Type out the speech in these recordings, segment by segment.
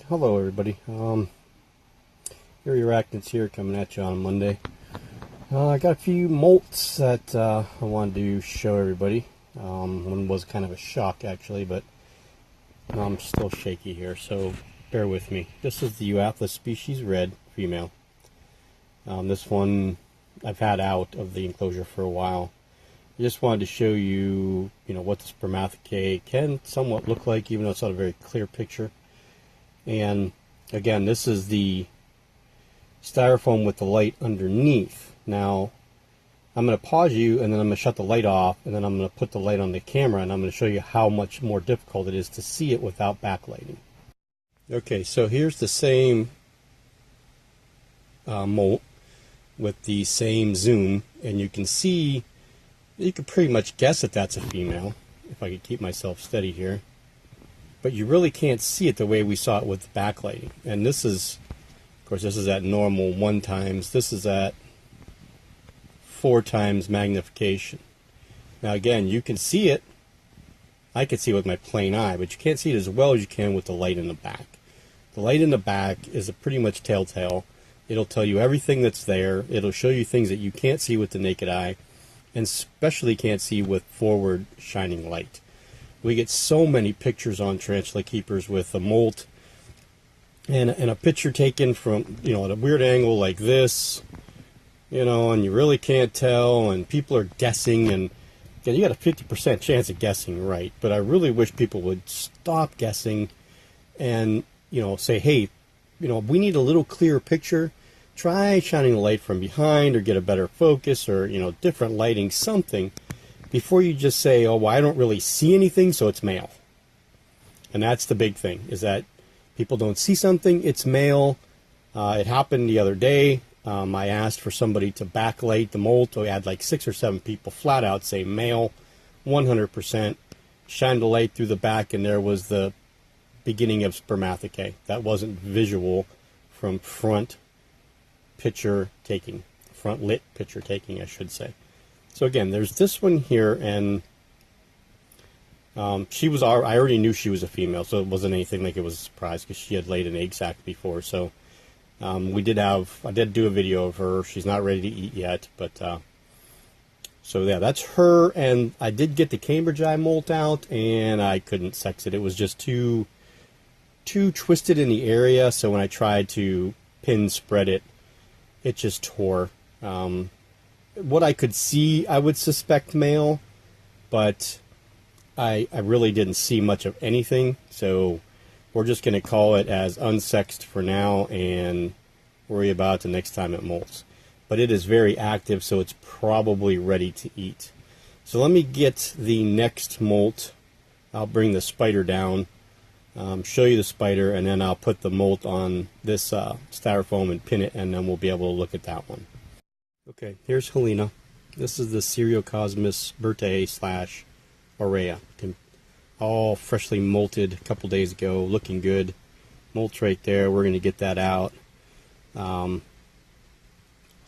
Hello everybody. Euathlus here coming at you on Monday. I got a few molts that I wanted to show everybody. One was kind of a shock actually, but I'm still shaky here, so bear with me. This is the Euathlus species red female. This one I've had out of the enclosure for a while. I just wanted to show you, what the spermathecae can somewhat look like, even though it's not a very clear picture. And again, this is the styrofoam with the light underneath. Now, I'm going to pause you, and then I'm going to shut the light off, and then I'm going to put the light on the camera, and I'm going to show you how much more difficult it is to see it without backlighting. Okay, so here's the same molt with the same zoom, and you can see, you can pretty much guess that that's a female, if I could keep myself steady here. But you really can't see it the way we saw it with the backlighting. And this is, of course, this is at normal 1 times. This is at 4 times magnification. Now again, you can see it. I can see it with my plain eye, but you can't see it as well as you can with the light in the back. The light in the back is a pretty much telltale. It'll tell you everything that's there. It'll show you things that you can't see with the naked eye, and especially can't see with forward shining light. We get so many pictures on tarantula keepers with a molt and a picture taken from, at a weird angle like this, and you really can't tell, and people are guessing, and you got a 50% chance of guessing right. But I really wish people would stop guessing and, say, hey, we need a little clearer picture. Try shining the light from behind or get a better focus or, different lighting, something, before you just say, oh, well, I don't really see anything, so it's male. And that's the big thing, is that people don't see something, it's male. It happened the other day. I asked for somebody to backlight the molt. I had like 6 or 7 people flat out say male, 100%. Shined the light through the back, and there was the beginning of spermathecae. That wasn't visual from front picture taking, front lit picture taking, I should say. So again, there's this one here, and I already knew she was a female, so it wasn't anything like it was a surprise because she had laid an egg sac before. So I did do a video of her. She's not ready to eat yet, but so yeah, that's her. And I did get the cambridgei molt out, and I couldn't sex it. It was just too twisted in the area. So when I tried to pin spread it, it just tore. What I could see, I would suspect male, but I really didn't see much of anything, so we're just going to call it as unsexed for now and worry about it the next time it molts. But it is very active, so it's probably ready to eat. So let me get the next molt. I'll bring the spider down, show you the spider, and then I'll put the molt on this styrofoam and pin it, and then we'll be able to look at that one. Okay, here's Helena. This is the Cyriocosmus bertae / aurea. All freshly molted a couple days ago, looking good. Molt's right there. We're going to get that out.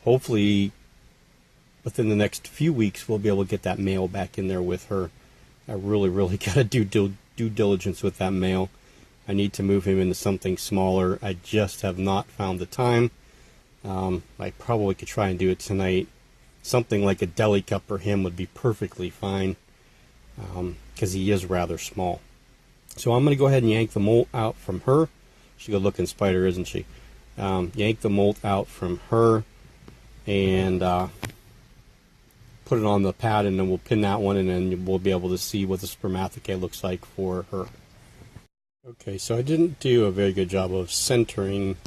Hopefully, within the next few weeks, we'll be able to get that male back in there with her. I really got to do due diligence with that male. I need to move him into something smaller. I just have not found the time. I probably could try and do it tonight. Something like a deli cup for him would be perfectly fine, because he is rather small. So I'm going to go ahead and yank the molt out from her. She's a good looking spider, isn't she? Yank the molt out from her and put it on the pad, and then we'll pin that one, and then we'll be able to see what the spermathecae looks like for her. Okay, so I didn't do a very good job of centering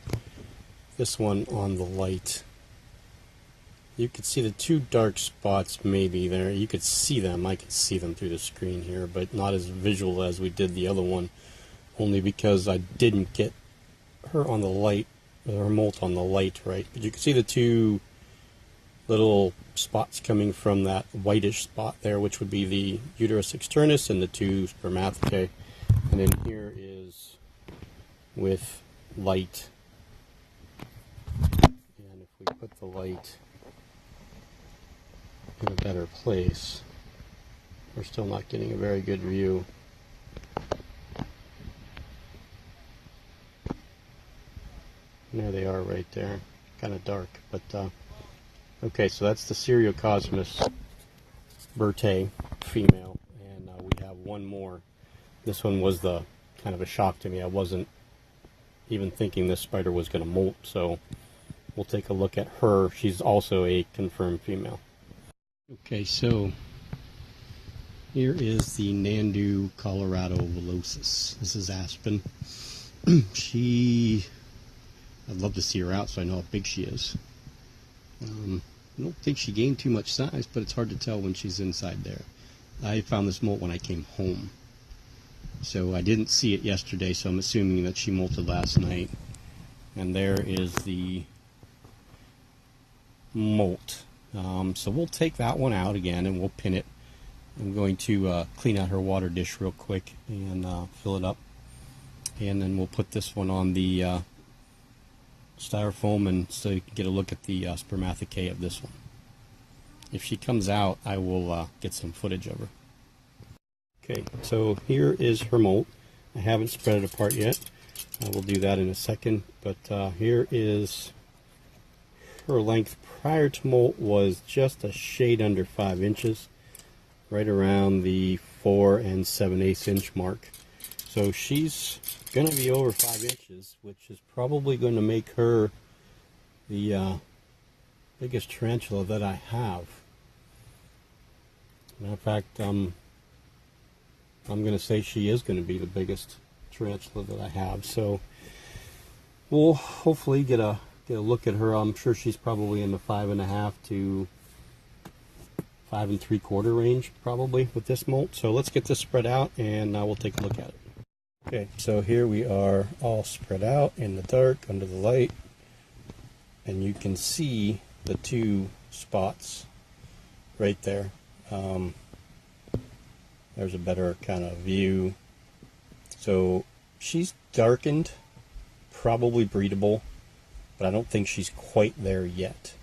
this one on the light. You could see the 2 dark spots maybe there. You could see them. I could see them through the screen here, but not as visual as we did the other one, only because I didn't get her on the light, her molt on the light, right? But you can see the 2 little spots coming from that whitish spot there, which would be the uterus externus and the 2 spermathecae. And then here is with light. And if we put the light in a better place, we're still not getting a very good view. There they are right there. Kind of dark, but okay, so that's the Cyriocosmus bertae female, and we have one more. This one was the kind of a shock to me. I wasn't even thinking this spider was going to molt, so we'll take a look at her. She's also a confirmed female. Okay, so here is the Nhandu coloratovillosus. This is Aspen. I'd love to see her out so I know how big she is. I don't think she gained too much size, but it's hard to tell when she's inside there. I found this molt when I came home, so I didn't see it yesterday, so I'm assuming that she molted last night. And there is the molt. So we'll take that one out again and we'll pin it. I'm going to clean out her water dish real quick and fill it up, and then we'll put this one on the styrofoam, and so you can get a look at the spermathecae of this one. If she comes out, I will get some footage of her. Okay, so here is her molt. I haven't spread it apart yet. I will do that in a second, but here is her length. Prior to molt was just a shade under 5 inches, right around the 4 7/8 inch mark. So she's going to be over 5 inches, which is probably going to make her the biggest tarantula that I have. Matter of fact, I'm going to say she is going to be the biggest tarantula that I have. So we'll hopefully get a look at her. I'm sure she's probably in the 5.5 to 5 3/4 range, probably, with this molt. So let's get this spread out, and we'll take a look at it. Okay, so here we are all spread out in the dark under the light, and you can see the 2 spots right there. There's a better kind of view. So she's darkened, probably breedable, but I don't think she's quite there yet.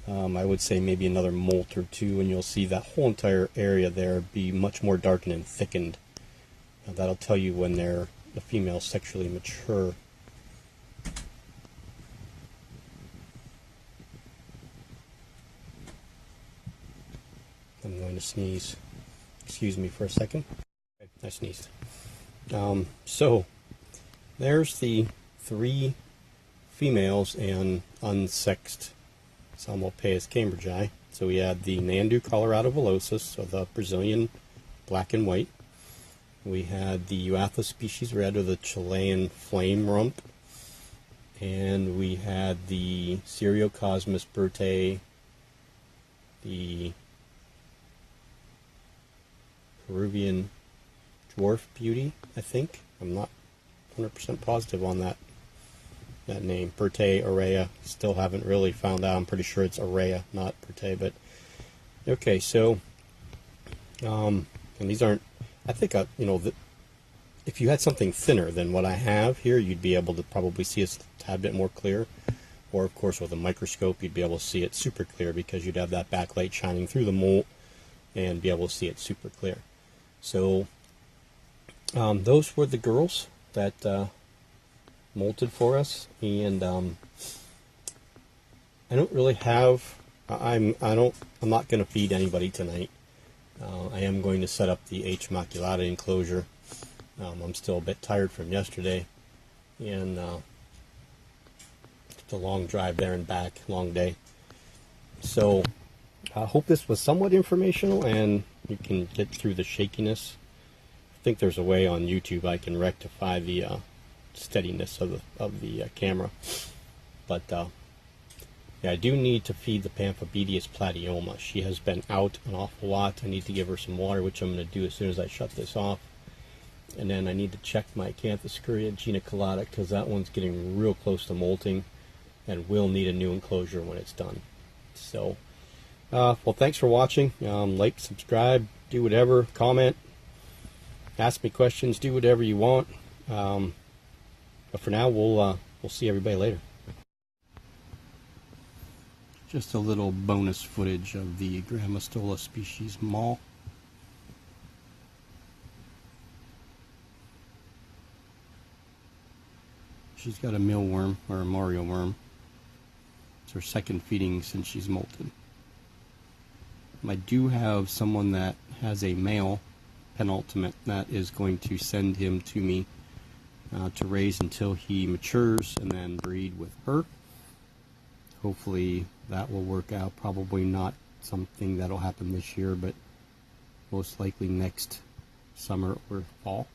I would say maybe another molt or 2, and you'll see that whole entire area there be much more darkened and thickened. That'll tell you when the female's sexually mature. I'm going to sneeze. Excuse me for a second. Okay, I sneezed. So there's the 3 females and unsexed Psalmopoeus cambridgei. So we had the Nhandu coloratovillosus, so the Brazilian black and white. We had the Euathlus species red, or the Chilean flame rump. And we had the Cyriocosmus bertae, the Peruvian dwarf beauty, I think. I'm not 100% positive on that name. Bertae, aurea, still haven't really found out. I'm pretty sure it's aurea, not bertae, but okay, so and these aren't, I think, if you had something thinner than what I have here, you'd be able to probably see it a tad bit more clear, or of course with a microscope you'd be able to see it super clear, because you'd have that backlight shining through the molt and be able to see it super clear. So those were the girls that molted for us, and I don't really have. I'm not going to feed anybody tonight. I am going to set up the H. maculata enclosure. I'm still a bit tired from yesterday, and it's a long drive there and back, long day. So I hope this was somewhat informational and you can get through the shakiness. I think there's a way on YouTube I can rectify the steadiness of the camera, but yeah, I do need to feed the Phamphobedius platyoma. She has been out an awful lot. I need to give her some water, which I'm going to do as soon as I shut this off. And then I need to check my Acanthoscuria geniculata, because that one's getting real close to molting and will need a new enclosure when it's done. So, well, thanks for watching. Like, subscribe, do whatever, comment, ask me questions, do whatever you want. But for now, we'll see everybody later. Just a little bonus footage of the Grammostola species mall. She's got a mealworm, or a Mario worm. It's her second feeding since she's molted. I do have someone that has a male penultimate that is going to send him to me to raise until he matures and then breed with her. Hopefully that will work out. Probably not something that'll happen this year, but most likely next summer or fall.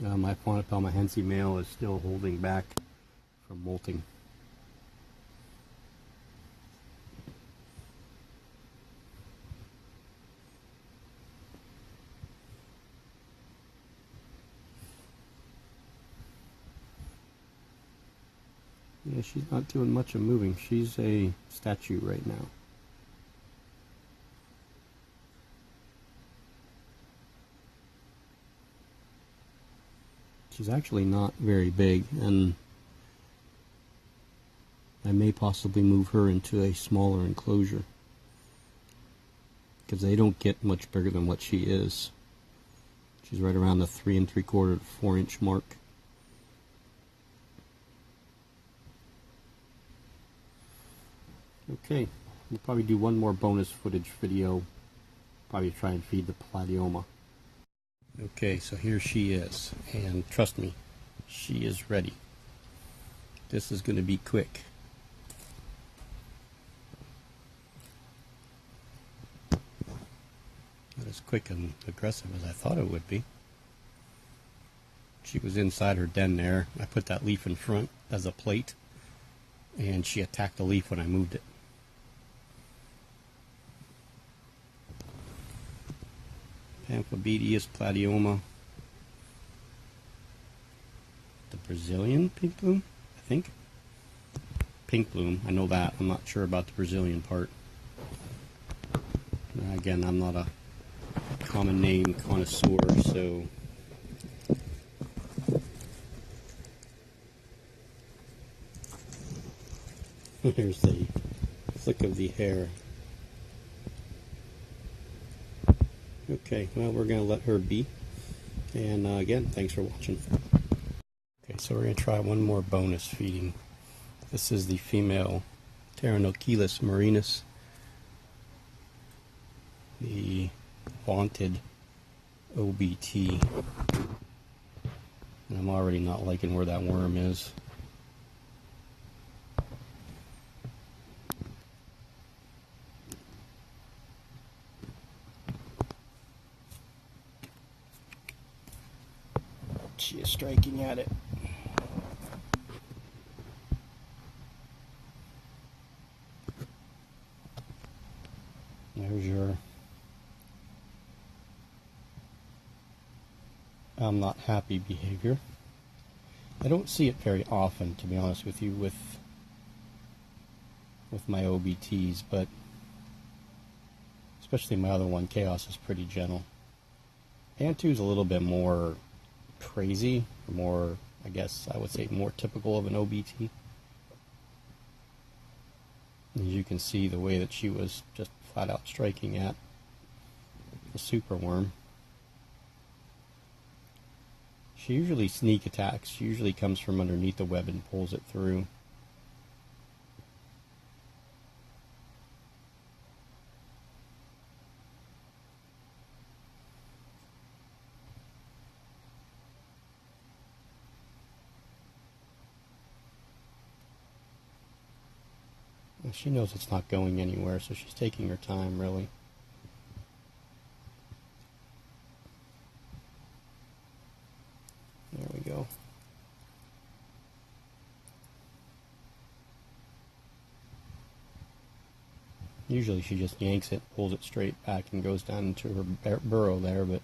My Psalmopoeus male is still holding back from molting. Yeah, she's not doing much of moving. She's a statue right now. She's actually not very big, and I may possibly move her into a smaller enclosure because they don't get much bigger than what she is. She's right around the 3 3/4 to 4 inch mark. Okay, we'll probably do one more bonus footage video. Probably try and feed the Platyoma. Okay, so here she is, and trust me, she is ready. This is going to be quick. Not as quick and aggressive as I thought it would be. She was inside her den there. I put that leaf in front as a plate, and she attacked the leaf when I moved it. Psalmopoeus Platyoma. The Brazilian pink bloom, I think. Pink bloom, I know that. I'm not sure about the Brazilian part. Again, I'm not a common name connoisseur, so here's the flick of the hair. Okay, well, we're going to let her be. And again, thanks for watching. Okay, so we're going to try one more bonus feeding. This is the female Euathlus marinus, the vaunted OBT. And I'm already not liking where that worm is. She is striking at it. There's your I'm not happy behavior. I don't see it very often, to be honest with you, with my OBTs, but especially my other one, Chaos, is pretty gentle. Nhandu's a little bit more crazy, more, I guess I would say, more typical of an OBT. As you can see, the way that she was just flat out striking at the superworm. She usually sneak attacks. She usually comes from underneath the web and pulls it through. She knows it's not going anywhere, so she's taking her time, really. There we go. Usually she just yanks it, pulls it straight back, and goes down into her burrow there, but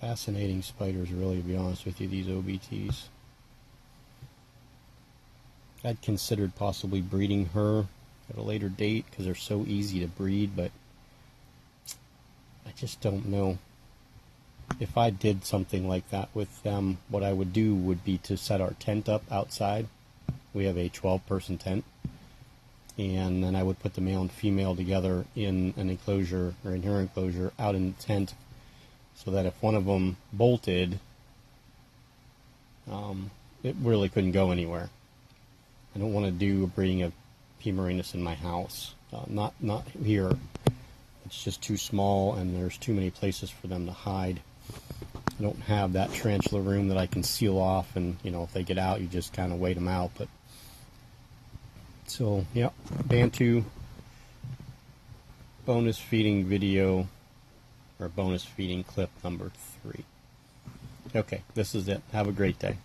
fascinating spiders, really, to be honest with you, these OBTs. I'd considered possibly breeding her at a later date because they're so easy to breed, but I just don't know. If I did something like that with them, what I would do would be to set our tent up outside. We have a 12-person tent, and then I would put the male and female together in an enclosure, or in her enclosure, out in the tent, so that if one of them bolted, it really couldn't go anywhere. I don't want to do a breeding of P. marinus in my house. Not here. It's just too small, and there's too many places for them to hide. I don't have that tarantula room that I can seal off, and if they get out, you just kind of wait them out. But so, yeah, Bantu bonus feeding video, or bonus feeding clip number 3. Okay, this is it. Have a great day.